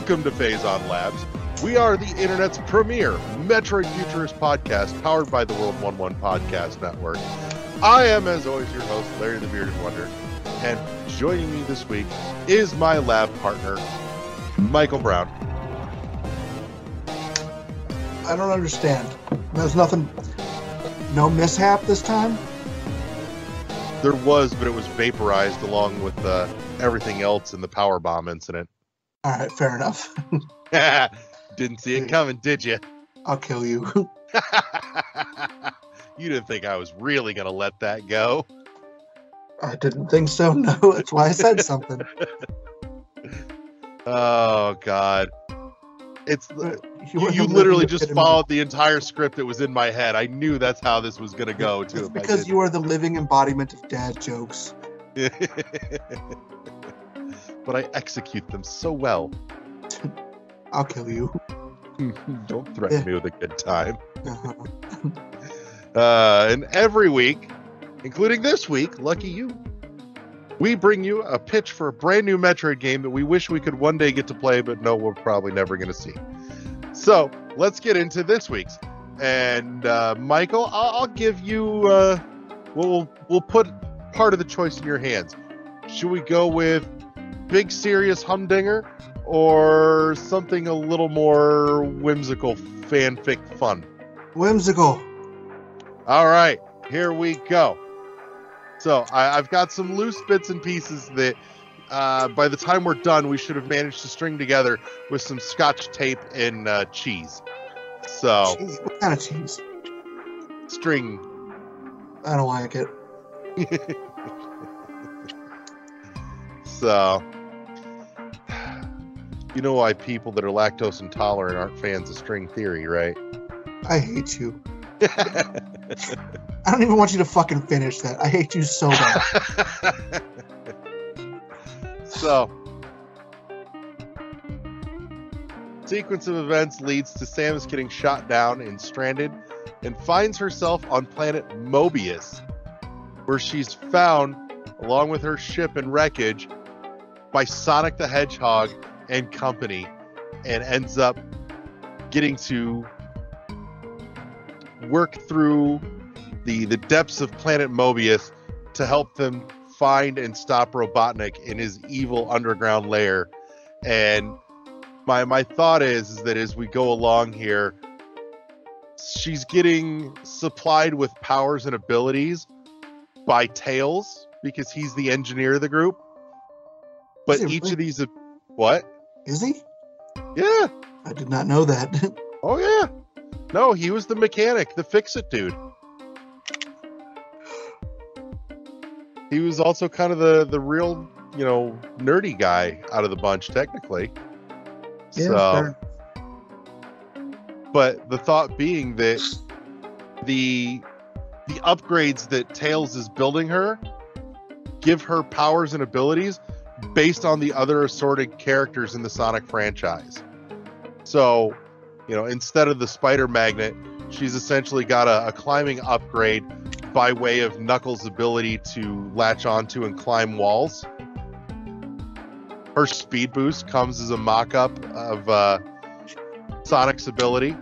Welcome to Phazon Labs. We are the internet's premier Metroid Futurist podcast powered by the World 1-1 Podcast Network. I am, as always, your host, Larry the Bearded Wonder, and joining me this week is my lab partner, Michael Brown. I don't understand. There's nothing, no mishap this time? There was, but it was vaporized along with everything else in the power bomb incident. All right, fair enough. Didn't see it coming, did you? I'll kill you. You didn't think I was really going to let that go? I didn't think so, no. That's why I said something. Oh, God. It's you the literally just epitome. followed the entire script that was in my head. I knew that's how this was going to go, too. It's because you are the living embodiment of dad jokes. But I execute them so well. I'll kill you. Don't threaten me with a good time. Uh-huh. And every week, including this week, lucky you, we bring you a pitch for a brand new Metroid game that we wish we could one day get to play, but no, we're probably never going to see. So let's get into this week's. And Michael, I'll give you. We'll put part of the choice in your hands. Should we go with big serious humdinger or something a little more whimsical, fanfic fun? Whimsical. All right, here we go. So I've got some loose bits and pieces that by the time we're done, we should have managed to string together with some scotch tape and cheese. So Cheese. What kind of cheese? string. I don't like it. So you know why people that are lactose intolerant aren't fans of string theory, right? I hate you. I don't even want you to fucking finish that. I hate you so bad. So, sequence of events leads to Samus getting shot down and stranded and finds herself on planet Mobius, where she's found, along with her ship and wreckage, by Sonic the Hedgehog and company, and ends up getting to work through the depths of planet Mobius to help them find and stop Robotnic in his evil underground lair. And my thought is that as we go along here, she's getting supplied with powers and abilities by Tails because he's the engineer of the group. But each of these, what? Is he? Yeah. I did not know that. Oh yeah. No, he was the mechanic, the fix-it dude. He was also kind of the real, nerdy guy out of the bunch, technically. Yeah, So, fair. but the thought being that the upgrades that Tails is building her give her powers and abilities based on the other assorted characters in the Sonic franchise. So, instead of the spider magnet, she's essentially got a climbing upgrade by way of Knuckles' ability to latch onto and climb walls. Her speed boost comes as a mock-up of Sonic's ability,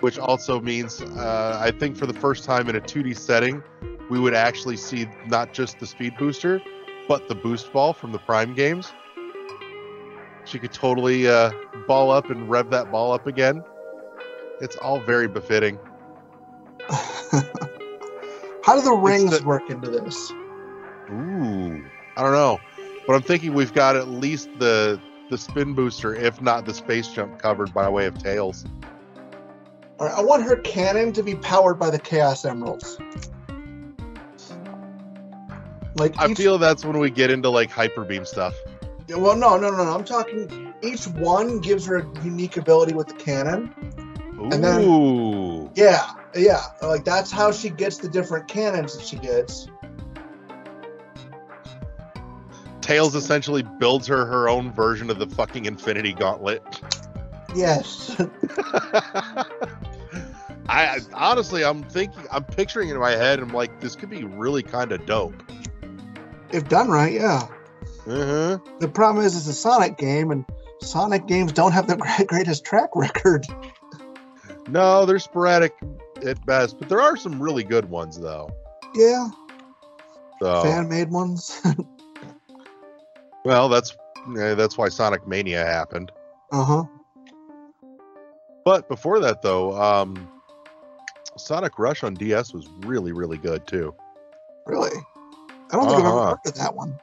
which also means, I think for the first time in a 2D setting, we would actually see not just the speed booster, but the boost ball from the Prime games. She could totally ball up and rev that ball up again. It's all very befitting. How do the rings work into this? Ooh, I don't know. But I'm thinking we've got at least the spin booster, if not the space jump, covered by way of Tails. All right, I want her cannon to be powered by the Chaos Emeralds. I feel that's when we get into hyper beam stuff. Well, no. I'm talking. Each one gives her a unique ability with the cannon. Ooh. And then, yeah. That's how she gets the different cannons that she gets. Tails essentially builds her own version of the fucking Infinity Gauntlet. Yes. I honestly, I'm picturing it in my head, and I'm like, this could be really kind of dope. If done right, yeah. The problem is it's a Sonic game, and Sonic games don't have the greatest track record. No, they're sporadic at best, but there are some really good ones, though. Yeah. So, fan-made ones. well, that's why Sonic Mania happened. Uh-huh. But before that, though, Sonic Rush on DS was really, really good, too. Really? I don't think I've ever heard of that one.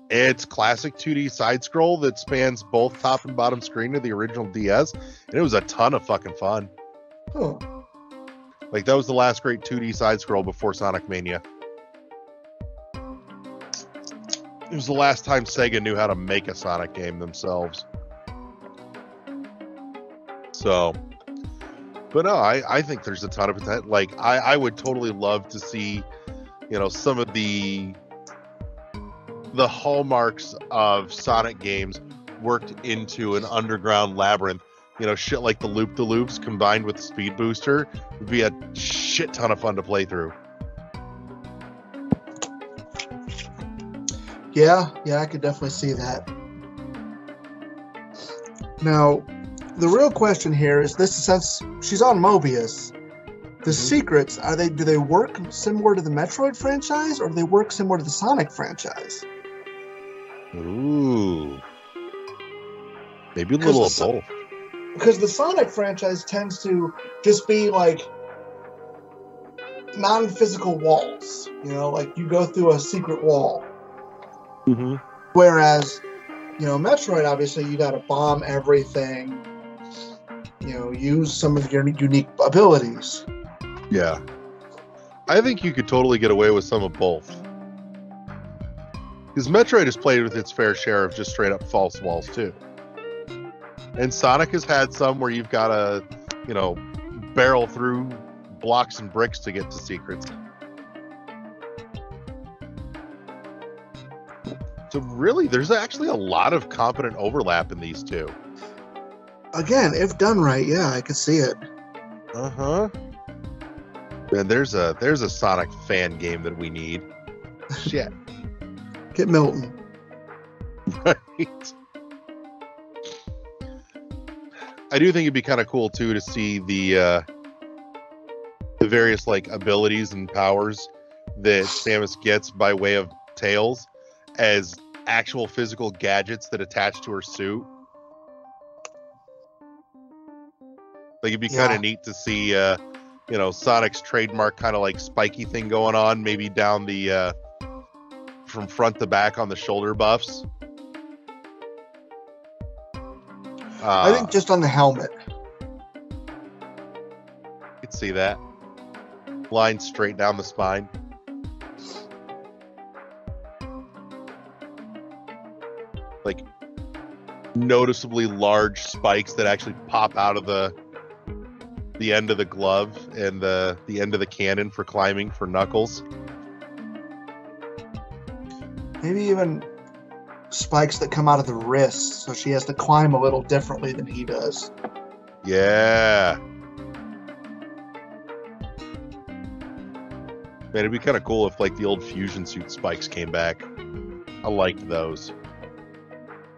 It's classic 2D side-scroll that spans both top and bottom screen of the original DS, and it was a ton of fucking fun. Huh. Like, that was the last great 2D side-scroll before Sonic Mania. It was the last time Sega knew how to make a Sonic game themselves. So, but no, I think there's a ton of potential. Like, I would totally love to see, some of the hallmarks of Sonic games worked into an underground labyrinth. Shit like the Loop-de-Loops combined with the Speed Booster would be a shit ton of fun to play through. Yeah, I could definitely see that. Now, the real question here is this: since she's on Mobius, the secrets do they work similar to the Metroid franchise, or do they work similar to the Sonic franchise? Ooh, maybe a little of both. Because the Sonic franchise tends to just be like non-physical walls. Like you go through a secret wall. Mm-hmm. Whereas, Metroid, obviously, you got to bomb everything. Use some of your unique abilities. Yeah. I think you could totally get away with some of both. Because Metroid has played with its fair share of just straight up false walls, too. And Sonic has had some where you've got to, barrel through blocks and bricks to get to secrets. So really, there's actually a lot of competent overlap in these two. Again, if done right, yeah, I could see it. Uh-huh. And there's a Sonic fan game that we need. Shit. Get Milton. Right. I do think it'd be kind of cool too to see the various like abilities and powers that Samus gets by way of Tails as actual physical gadgets that attach to her suit. Like, it'd be kind of neat to see, Sonic's trademark kind of like spiky thing going on, maybe down the, from front to back on the shoulder buffs. I think just on the helmet. You could see that. Line straight down the spine. Like, noticeably large spikes that actually pop out of the end of the glove and the end of the cannon for climbing for Knuckles. Maybe even spikes that come out of the wrists, so she has to climb a little differently than he does. Yeah. Man, it'd be kind of cool if like the old fusion suit spikes came back. I liked those.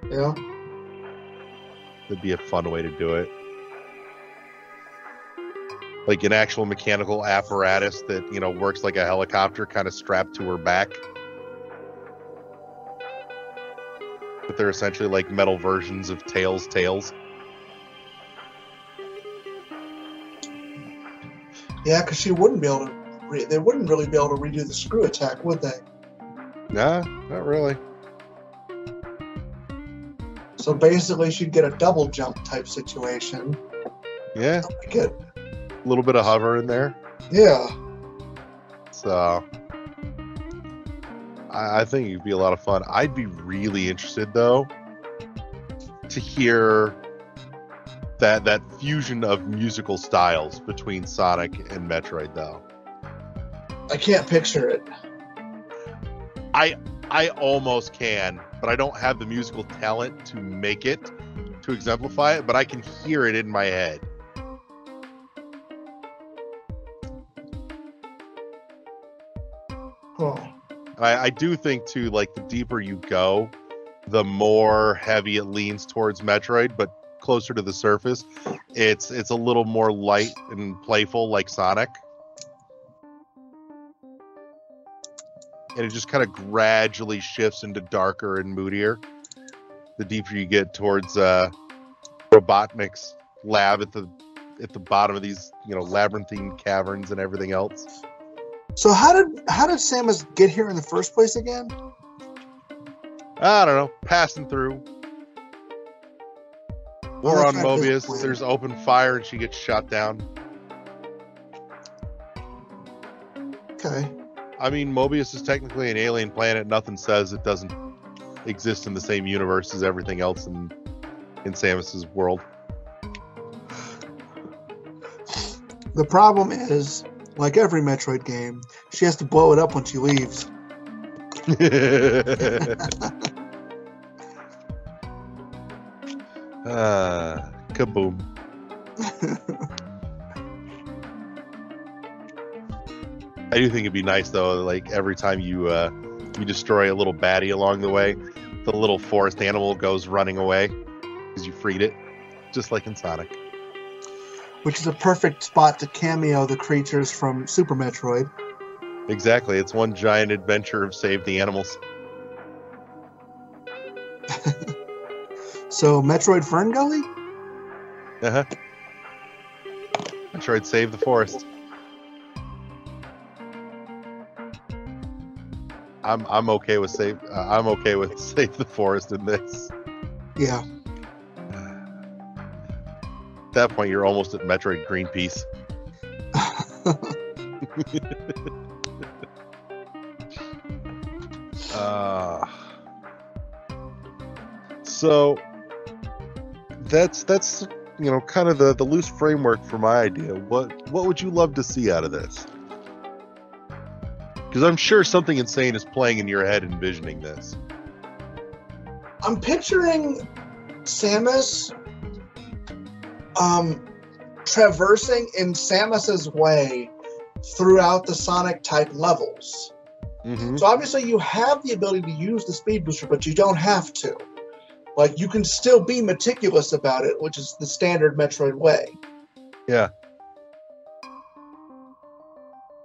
Yeah. That'd be a fun way to do it. Like an actual mechanical apparatus that, works like a helicopter kind of strapped to her back. But they're essentially like metal versions of Tails. Yeah, because she wouldn't be able to. They wouldn't really be able to redo the screw attack, would they? Nah, not really. So basically, she'd get a double jump type situation. Yeah. Like it. A little bit of hover in there. Yeah. So I think it'd be a lot of fun. I'd be really interested though to hear that fusion of musical styles between Sonic and Metroid though. I can't picture it. I almost can, but I don't have the musical talent to make it, to exemplify it, but I can hear it in my head. Oh. I do think too, like the deeper you go, the more heavy it leans towards Metroid, but closer to the surface, it's a little more light and playful, like Sonic. And it just kind of gradually shifts into darker and moodier the deeper you get towards Robotnic's lab at the bottom of these, labyrinthine caverns and everything else. So how did Samus get here in the first place again? I don't know, passing through. Well, Or on that's Mobius, there's open fire and she gets shot down. Okay. I mean, Mobius is technically an alien planet. Nothing says it doesn't exist in the same universe as everything else in Samus's world. The problem is, like every Metroid game, she has to blow it up when she leaves. Kaboom. I do think it'd be nice though, like every time you destroy a little baddie along the way, the little forest animal goes running away because you freed it, just like in Sonic. Which is a perfect spot to cameo the creatures from Super Metroid. Exactly, it's one giant adventure of save the animals. So Metroid Fern Gully? Uh-huh. Metroid save the forest. I'm okay with save the forest in this. Yeah. At that point, you're almost at Metroid Greenpeace. So that's kind of the loose framework for my idea. What would you love to see out of this? Because I'm sure something insane is playing in your head envisioning this. I'm picturing Samus traversing in Samus's way throughout the Sonic type levels. Mm-hmm. So obviously you have the ability to use the speed booster, but you don't have to. Like, you can still be meticulous about it, which is the standard Metroid way. Yeah.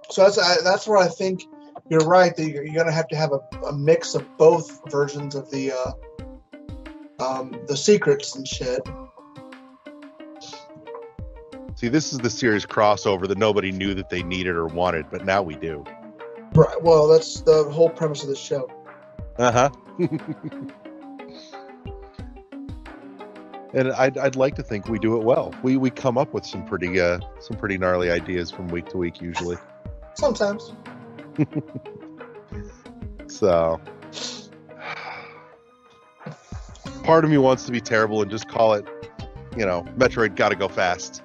So that's where I think you're right, that you're going to have a mix of both versions of the secrets and shit. See, this is the series crossover that nobody knew that they needed or wanted, but now we do. Right. Well, that's the whole premise of the show. Uh-huh. And I'd like to think we do it well. We come up with some pretty gnarly ideas from week to week usually. Sometimes. So part of me wants to be terrible and just call it, Metroid gotta go fast.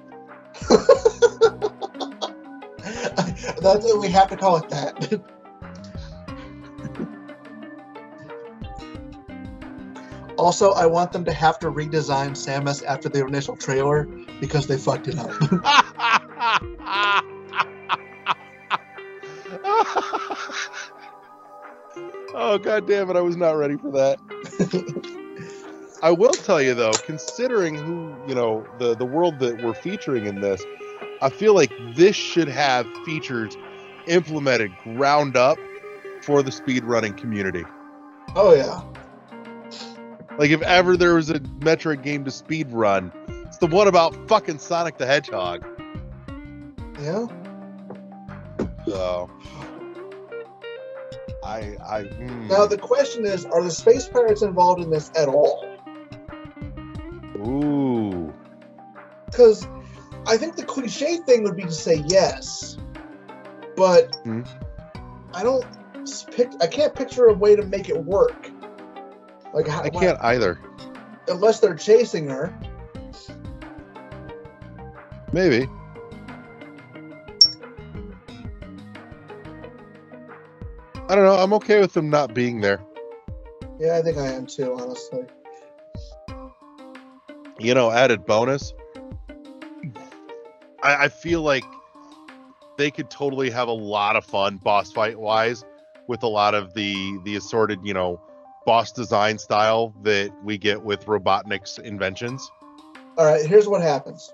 That's it, we have to call it that. Also, I want them to have to redesign Samus after the initial trailer because they fucked it up. Oh, God damn it. I was not ready for that. I will tell you, though, considering who, the world that we're featuring in this, I feel like this should have features implemented ground up for the speedrunning community. Oh, yeah. Like, if ever there was a Metroid game to speedrun, it's the one about fucking Sonic the Hedgehog. Yeah. So, Now, the question is, are the Space Pirates involved in this at all? Ooh. Because I think the cliche thing would be to say yes, but I can't picture a way to make it work. Like, I can't either. Unless they're chasing her. Maybe. I don't know. I'm okay with them not being there. Yeah, I think I am too, honestly. Added bonus. I feel like they could totally have a lot of fun boss fight wise with a lot of the assorted, boss design style that we get with Robotnic's inventions. All right, here's what happens.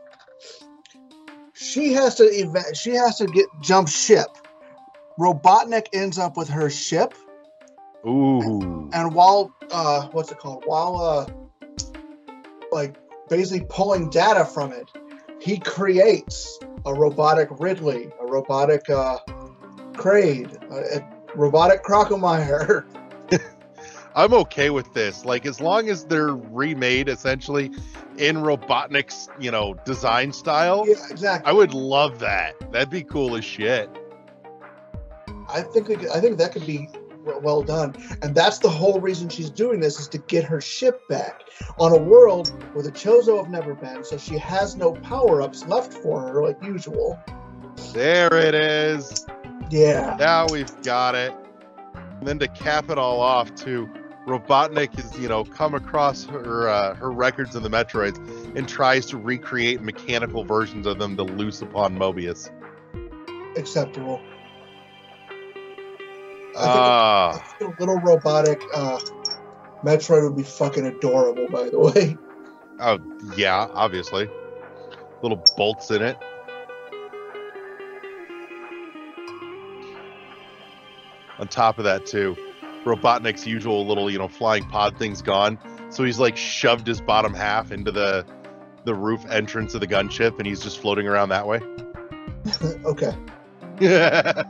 She has to jump ship. Robotnik ends up with her ship. Ooh. And while what's it called? While basically pulling data from it, he creates a robotic Ridley, a robotic Kraid, a robotic Crocomire. I'm okay with this. Like, as long as they're remade essentially in Robotnik's, design style. Yeah, exactly. I would love that. That'd be cool as shit. I think that could be well done. And that's the whole reason she's doing this, is to get her ship back on a world where the Chozo have never been, so she has no power-ups left for her like usual. There it is. Yeah. Now we've got it. And then to cap it all off, too, Robotnik has, come across her records of the Metroids and tries to recreate mechanical versions of them to loose upon Mobius. Acceptable. I think a little robotic Metroid would be fucking adorable, by the way. Oh, yeah, obviously. Little bolts in it. On top of that, too, Robotnik's usual little, flying pod thing's gone. So he's, shoved his bottom half into the roof entrance of the gunship, and he's just floating around that way. Okay. Yeah.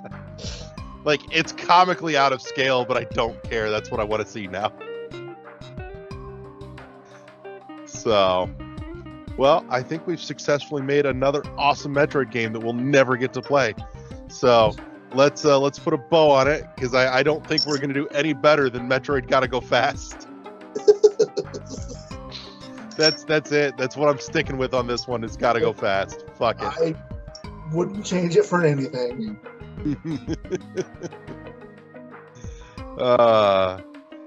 It's comically out of scale, but I don't care. That's what I want to see now. So, well, I think we've successfully made another awesome Metroid game that we'll never get to play. So, let's put a bow on it, because I don't think we're going to do any better than Metroid Gotta Go Fast. That's it. That's what I'm sticking with on this one. It's Gotta Go Fast. Fuck it. I wouldn't change it for anything.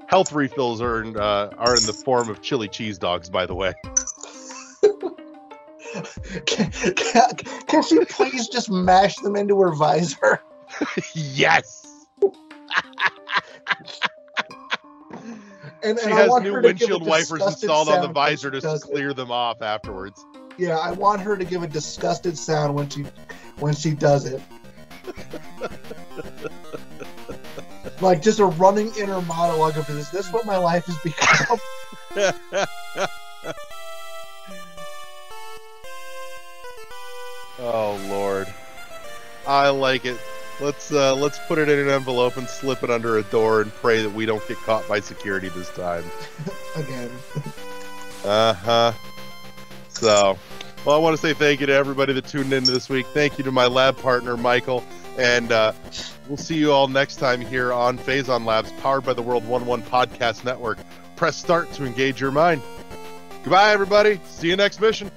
Health refills are in the form of chili cheese dogs, by the way. Can she please just mash them into her visor? Yes. And she has new windshield wipers installed on the visor to clear them off afterwards. Yeah, I want her to give a disgusted sound when she does it. Just a running inner monologue of, is this what my life has become? Oh Lord, I like it. Let's put it in an envelope and slip it under a door and pray that we don't get caught by security this time. Again. So, well, I want to say thank you to everybody that tuned in this week. Thank you to my lab partner, Michael. And we'll see you all next time here on Phazon Labs, powered by the World 1-1 Podcast Network. Press start to engage your mind. Goodbye, everybody. See you next mission.